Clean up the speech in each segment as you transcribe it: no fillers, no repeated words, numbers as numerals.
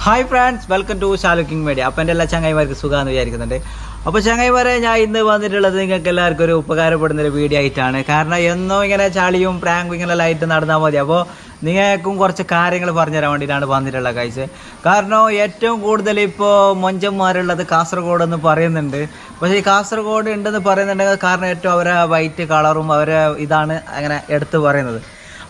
Hi friends, welcome to ഷാലുക്കിംഗ് media. അപ്പം എൻ്റെ എല്ലാ ചങ്ങായിമാർക്ക് സുഖമാണെന്ന് വിചാരിക്കുന്നുണ്ട്. അപ്പോൾ ചങ്ങായിമാരെ, ഞാൻ ഇന്ന് വന്നിട്ടുള്ളത് നിങ്ങൾക്ക് എല്ലാവർക്കും ഒരു ഉപകാരപ്പെടുന്നൊരു വീഡിയോ ആയിട്ടാണ്. കാരണം എന്നോ ഇങ്ങനെ ചളിയും പ്രാങ്കും ഇങ്ങനെ ആയിട്ട് നടന്നാൽ മതി. അപ്പോൾ നിങ്ങൾക്കും കുറച്ച് കാര്യങ്ങൾ പറഞ്ഞു തരാൻ വേണ്ടിയിട്ടാണ് വന്നിട്ടുള്ളത് കാഴ്ച. കാരണം ഏറ്റവും കൂടുതൽ ഇപ്പോൾ മൊഞ്ചന്മാരുള്ളത് കാസർഗോഡ് എന്ന് പറയുന്നുണ്ട്. പക്ഷേ ഈ കാസർഗോഡ് ഉണ്ടെന്ന് പറയുന്നുണ്ടെങ്കിൽ കാരണം ഏറ്റവും അവരെ വൈറ്റ് കളറും അവരെ ഇതാണ് അങ്ങനെ എടുത്ത് പറയുന്നത്.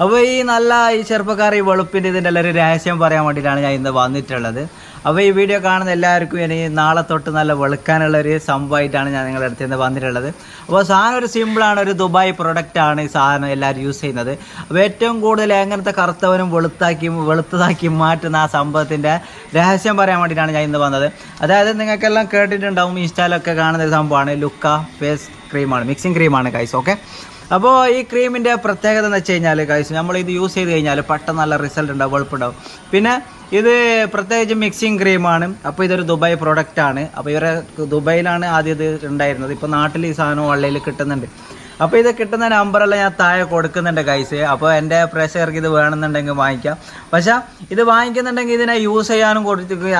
അപ്പോൾ ഈ ചെറുപ്പക്കാർ ഈ വെളുപ്പിൻ്റെ ഇതിൻ്റെ ഒരു രഹസ്യം പറയാൻ വേണ്ടിയിട്ടാണ് ഞാൻ ഇന്ന് വന്നിട്ടുള്ളത്. അപ്പോൾ ഈ വീഡിയോ കാണുന്ന എല്ലാവർക്കും ഇനി നാളെ തൊട്ട് നല്ല വെളുക്കാനുള്ളൊരു സംഭവമായിട്ടാണ് ഞാൻ നിങ്ങളുടെ അടുത്ത് നിന്ന് വന്നിട്ടുള്ളത്. അപ്പോൾ സാധനം ഒരു സിമ്പിളാണ്, ഒരു ദുബായ് പ്രൊഡക്റ്റാണ് ഈ സാധനം എല്ലാവരും യൂസ് ചെയ്യുന്നത്. അപ്പോൾ ഏറ്റവും കൂടുതൽ എങ്ങനത്തെ കറുത്തവനും വെളുത്തതാക്കി മാറ്റുന്ന ആ സംഭവത്തിൻ്റെ രഹസ്യം പറയാൻ വേണ്ടിയിട്ടാണ് ഞാൻ ഇന്ന് വന്നത്. അതായത് നിങ്ങൾക്കെല്ലാം കേട്ടിട്ടുണ്ടാവും, ഇൻസ്റ്റാലൊക്കെ കാണുന്ന ഒരു സംഭവമാണ് ലുക്ക ഫേസ് ക്രീമാണ്, മിക്സിങ് ക്രീമാണ് ഗൈസ്. ഓക്കെ, അപ്പോൾ ഈ ക്രീമിൻ്റെ പ്രത്യേകത എന്ന് വെച്ച് കഴിഞ്ഞാൽ ഗൈസ്, നമ്മളിത് യൂസ് ചെയ്ത് കഴിഞ്ഞാൽ പെട്ടെന്ന് നല്ല റിസൾട്ട് ഉണ്ടാവും, വെളുപ്പുണ്ടാവും. പിന്നെ ഇത് പ്രത്യേകിച്ച് മിക്സിങ് ക്രീമാണ്. അപ്പോൾ ഇതൊരു ദുബായ് പ്രൊഡക്റ്റാണ്. അപ്പോൾ ഇവരെ ദുബായിലാണ് ആദ്യം ഇത് ഉണ്ടായിരുന്നത്. ഇപ്പോൾ നാട്ടിൽ ഈ സാധനം ഓൺലൈനിൽ കിട്ടുന്നുണ്ട്. അപ്പോൾ ഇത് കിട്ടുന്ന നമ്പറെല്ലാം ഞാൻ താഴെ കൊടുക്കുന്നുണ്ട് ഗൈസ്. അപ്പോൾ എൻ്റെ പ്രേക്ഷകർക്ക് ഇത് വേണമെന്നുണ്ടെങ്കിൽ വാങ്ങിക്കാം. പക്ഷേ ഇത് വാങ്ങിക്കുന്നുണ്ടെങ്കിൽ ഇതിനെ യൂസ് ചെയ്യാനും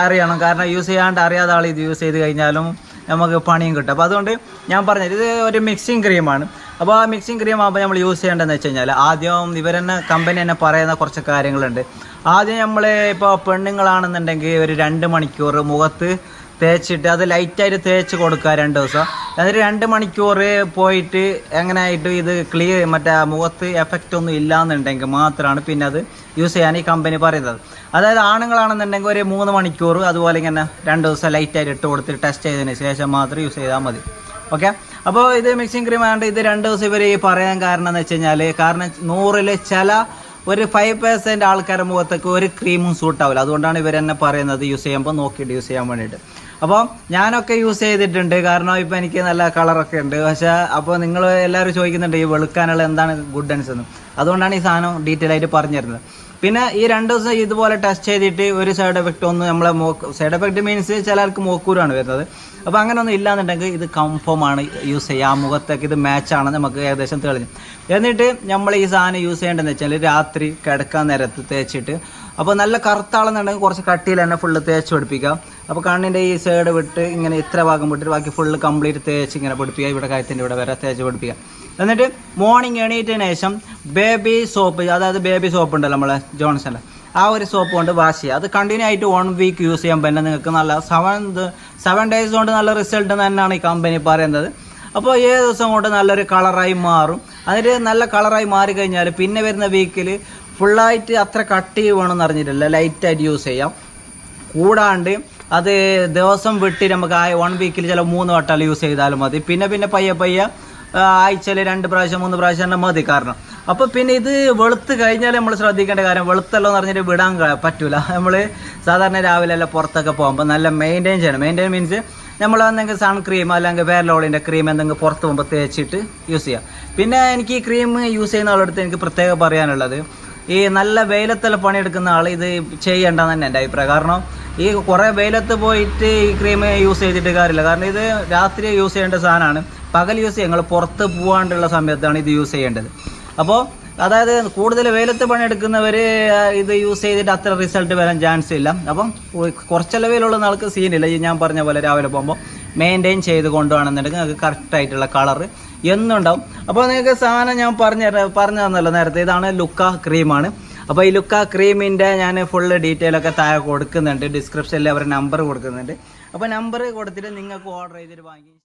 അറിയണം. കാരണം യൂസ് ചെയ്യാണ്ട് അറിയാതെ ആൾ ഇത് യൂസ് ചെയ്ത് കഴിഞ്ഞാലും നമുക്ക് പണിയും കിട്ടും. അപ്പോൾ അതുകൊണ്ട് ഞാൻ പറഞ്ഞത് ഇത് ഒരു മിക്സിങ് ക്രീമാണ്. അപ്പോൾ ആ മിക്സിങ് ക്രീം ആകുമ്പോൾ നമ്മൾ യൂസ് ചെയ്യേണ്ടതെന്ന് വെച്ച് കഴിഞ്ഞാൽ ആദ്യം ഇവരെന്നെ കമ്പനി തന്നെ പറയുന്ന കുറച്ച് കാര്യങ്ങളുണ്ട്. ആദ്യം നമ്മൾ ഇപ്പോൾ പെണ്ണുങ്ങളാണെന്നുണ്ടെങ്കിൽ ഒരു 2 മണിക്കൂർ മുഖത്ത് തേച്ചിട്ട് അത് ലൈറ്റായിട്ട് തേച്ച് കൊടുക്കുക 2 ദിവസം. എന്നിട്ട് 2 മണിക്കൂർ പോയിട്ട് എങ്ങനെ ആയിട്ട് ഇത് മറ്റേ മുഖത്ത് എഫക്റ്റ് ഒന്നും ഇല്ലയെന്നുണ്ടെങ്കിൽ മാത്രമാണ് പിന്നെ അത് യൂസ് ചെയ്യാൻ ഈ കമ്പനി പറയുന്നത്. അതായത് ആണുങ്ങളാണെന്നുണ്ടെങ്കിൽ ഒരു 3 മണിക്കൂർ അതുപോലെ ഇങ്ങനെ 2 ദിവസം ലൈറ്റായിട്ട് ഇട്ട് കൊടുത്ത് ടെസ്റ്റ് ചെയ്തതിന് ശേഷം മാത്രം യൂസ് ചെയ്താൽ മതി. ഓക്കെ, അപ്പോൾ ഇത് മിക്സിങ് ക്രീം ആയതുകൊണ്ട് ഇത് 2 ദിവസം ഇവർ പറയാൻ കാരണം എന്ന് വെച്ച് കഴിഞ്ഞാൽ, കാരണം 100-ൽ ചില ഒരു 5% ആൾക്കാരുടെ മുഖത്തേക്ക് ഒരു ക്രീമും സൂട്ടാവില്ല. അതുകൊണ്ടാണ് ഇവർ തന്നെ പറയുന്നത് യൂസ് ചെയ്യുമ്പോൾ നോക്കിയിട്ട് യൂസ് ചെയ്യാൻ വേണ്ടിയിട്ട്. അപ്പോൾ ഞാനൊക്കെ യൂസ് ചെയ്തിട്ടുണ്ട്, കാരണം ഇപ്പോൾ എനിക്ക് നല്ല കളറൊക്കെ ഉണ്ട്. പക്ഷേ അപ്പോൾ നിങ്ങൾ എല്ലാവരും ചോദിക്കുന്നുണ്ട് ഈ വെളുക്കാനുള്ള എന്താണ് ഗുഡൻസ് എന്ന്. അതുകൊണ്ടാണ് ഈ സാധനം ഡീറ്റെയിൽ ആയിട്ട് പറഞ്ഞു തരുന്നത്. പിന്നെ ഈ 2 ദിവസം ഇതുപോലെ ടെസ്റ്റ് ചെയ്തിട്ട് ഒരു സൈഡ് എഫക്റ്റ് ഒന്നും നമ്മളെ സൈഡ് എഫക്റ്റ് മീൻസ് ചിലർക്ക് മോക്കൂരാണ് വരുന്നത്. അപ്പോൾ അങ്ങനെ ഒന്നും ഇല്ലാന്നുണ്ടെങ്കിൽ ഇത് കൺഫേം ആണ് യൂസ് ചെയ്യുക. ആ മുഖത്തേക്ക് ഇത് മാച്ചാണെന്ന് നമുക്ക് ഏകദേശം തെളിഞ്ഞു. എന്നിട്ട് നമ്മൾ ഈ സാധനം യൂസ് ചെയ്യേണ്ടതെന്ന് വെച്ചാൽ രാത്രി കിടക്കാൻ നേരത്ത് തേച്ചിട്ട്, അപ്പോൾ നല്ല കറുത്താളെന്നുണ്ടെങ്കിൽ കുറച്ച് കട്ടിയിൽ തന്നെ ഫുള്ള് തേച്ച് പിടിപ്പിക്കാം. അപ്പോൾ കണ്ണിൻ്റെ ഈ സൈഡ് വിട്ട് ഇങ്ങനെ ഇത്ര ഭാഗം വിട്ടിട്ട് ബാക്കി ഫുള്ള് കംപ്ലീറ്റ് തേച്ച് ഇങ്ങനെ പിടിപ്പിക്കുക. ഇവിടെ കഴുത്തിൻ്റെ ഇവിടെ വരെ തേച്ച് പിടിപ്പിക്കുക. എന്നിട്ട് മോർണിംഗ് എണീറ്റതിന് ശേഷം ബേബി സോപ്പ്, അതായത് ബേബി സോപ്പ് ഉണ്ടല്ലോ നമ്മളെ ജോൺസണിൽ, ആ ഒരു സോപ്പ് കൊണ്ട് വാഷ് ചെയ്യുക. അത് കണ്ടിന്യൂ ആയിട്ട് 1 വീക്ക് യൂസ് ചെയ്യാൻ പറ്റുന്ന നിങ്ങൾക്ക് നല്ല 7 ഡേയ്സ് കൊണ്ട് നല്ല റിസൾട്ട് തന്നെയാണ് ഈ കമ്പനി പറയുന്നത്. അപ്പോൾ 7 ദിവസം കൊണ്ട് നല്ലൊരു കളറായി മാറും. അതിന് നല്ല കളറായി മാറിക്കഴിഞ്ഞാൽ പിന്നെ വരുന്ന വീക്കിൽ ഫുള്ളായിട്ട് അത്ര കട്ടി വേണമെന്ന് അറിഞ്ഞിട്ടില്ല, ലൈറ്റായിട്ട് യൂസ് ചെയ്യാം. കൂടാണ്ട് അത് ദിവസം വിട്ട് നമുക്ക് 1 വീക്കിൽ ചില 3 വട്ടം യൂസ് ചെയ്താലും മതി. പിന്നെ പയ്യെ ആഴ്ചയിൽ 2 പ്രാവശ്യം 3 പ്രാവശ്യം തന്നെ മതി. കാരണം അപ്പോൾ പിന്നെ ഇത് വെളുത്ത് കഴിഞ്ഞാൽ നമ്മൾ ശ്രദ്ധിക്കേണ്ട കാര്യം, വെളുത്തല്ലോ എന്ന് പറഞ്ഞിട്ട് വിടാൻ പറ്റൂല. നമ്മൾ സാധാരണ രാവിലെ എല്ലാം പുറത്തൊക്കെ പോകുമ്പോൾ നല്ല മെയിൻറ്റെയിൻ ചെയ്യണം. മെയിൻറ്റെയിൻ മീൻസ് നമ്മൾ എന്തെങ്കിലും സൺ ക്രീം അല്ലെങ്കിൽ വേർലോളിൻ്റെ ക്രീം എന്തെങ്കിലും പുറത്ത് പോകുമ്പോൾ തേച്ചിട്ട് യൂസ് ചെയ്യാം. പിന്നെ എനിക്ക് ഈ ക്രീം യൂസ് ചെയ്യുന്ന ആളെടുത്ത് എനിക്ക് പ്രത്യേകം പറയാനുള്ളത്, ഈ നല്ല വെയിലത്തെല്ലാം പണിയെടുക്കുന്ന ആൾ ഇത് ചെയ്യേണ്ടെന്ന് തന്നെ എൻ്റെ അഭിപ്രായം. കാരണം ഈ കുറേ വെയിലത്ത് പോയിട്ട് ഈ ക്രീം യൂസ് ചെയ്തിട്ട് കാര്യമില്ല. കാരണം ഇത് രാത്രി യൂസ് ചെയ്യേണ്ട സാധനമാണ്. പകൽ യൂസ് ചെയ്യുക, നിങ്ങൾ പുറത്ത് പോകാണ്ടുള്ള സമയത്താണ് ഇത് യൂസ് ചെയ്യേണ്ടത്. അപ്പോൾ അതായത് കൂടുതൽ വെയിലത്ത് പണിയെടുക്കുന്നവർ ഇത് യൂസ് ചെയ്തിട്ട് അത്ര റിസൾട്ട് വരാൻ ചാൻസ് ഇല്ല. അപ്പം കുറച്ചെല്ലാം വെയിലുള്ള ആൾക്ക് സീനില്ല. ഈ ഞാൻ പറഞ്ഞ പോലെ രാവിലെ പോകുമ്പോൾ മെയിൻറ്റെയിൻ ചെയ്ത് കൊണ്ടുപോകണമെന്നുണ്ടെങ്കിൽ നിങ്ങൾക്ക് കറക്റ്റായിട്ടുള്ള കളറ് എന്നുണ്ടാവും. അപ്പോൾ നിങ്ങൾക്ക് സാധനം ഞാൻ പറഞ്ഞു തന്നല്ലോ നേരത്തെ, ഇതാണ് ലുക്ക ക്രീമാണ്. അപ്പോൾ ഈ ലുക്ക ക്രീമിൻ്റെ ഞാൻ ഫുള്ള് ഡീറ്റെയിൽ ഒക്കെ താഴെ കൊടുക്കുന്നുണ്ട്, ഡിസ്ക്രിപ്ഷനിൽ അവരുടെ നമ്പർ കൊടുക്കുന്നുണ്ട്. അപ്പോൾ നമ്പർ കൊടുത്തിട്ട് നിങ്ങൾക്ക് ഓർഡർ ചെയ്തിട്ട് വാങ്ങി